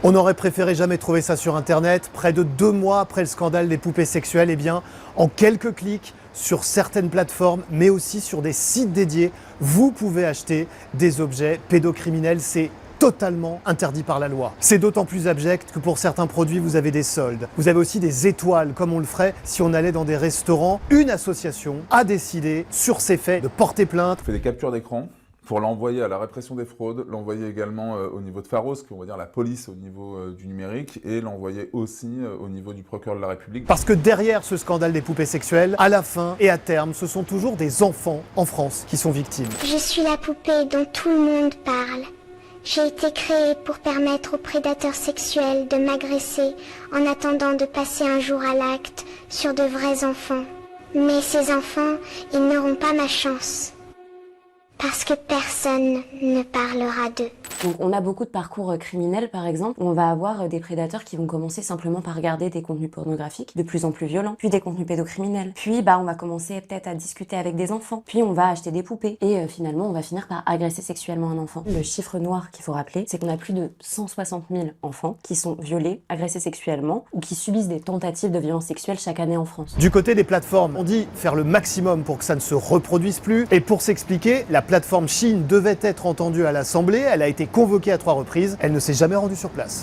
On aurait préféré jamais trouver ça sur Internet. Près de 2 mois après le scandale des poupées sexuelles, eh bien, en quelques clics, sur certaines plateformes, mais aussi sur des sites dédiés, vous pouvez acheter des objets pédocriminels. C'est totalement interdit par la loi. C'est d'autant plus abject que pour certains produits, vous avez des soldes. Vous avez aussi des étoiles, comme on le ferait si on allait dans des restaurants. Une association a décidé, sur ces faits, de porter plainte. On fait des captures d'écran pour l'envoyer à la répression des fraudes, l'envoyer également au niveau de Pharos, qui est, on va dire, la police au niveau du numérique, et l'envoyer aussi au niveau du procureur de la République. Parce que derrière ce scandale des poupées sexuelles, à la fin et à terme, ce sont toujours des enfants en France qui sont victimes. Je suis la poupée dont tout le monde parle. J'ai été créée pour permettre aux prédateurs sexuels de m'agresser en attendant de passer un jour à l'acte sur de vrais enfants. Mais ces enfants, ils n'auront pas ma chance. Parce que personne ne parlera d'eux. Donc on a beaucoup de parcours criminels par exemple, où on va avoir des prédateurs qui vont commencer simplement par regarder des contenus pornographiques de plus en plus violents, puis des contenus pédocriminels, puis on va commencer peut-être à discuter avec des enfants, puis on va acheter des poupées, et finalement on va finir par agresser sexuellement un enfant. Le chiffre noir qu'il faut rappeler, c'est qu'on a plus de 160 000 enfants qui sont violés, agressés sexuellement, ou qui subissent des tentatives de violence sexuelle chaque année en France. Du côté des plateformes, on dit faire le maximum pour que ça ne se reproduise plus, et pour s'expliquer, la plateforme Shein devait être entendue à l'Assemblée, elle a été convoquée à 3 reprises, elle ne s'est jamais rendue sur place.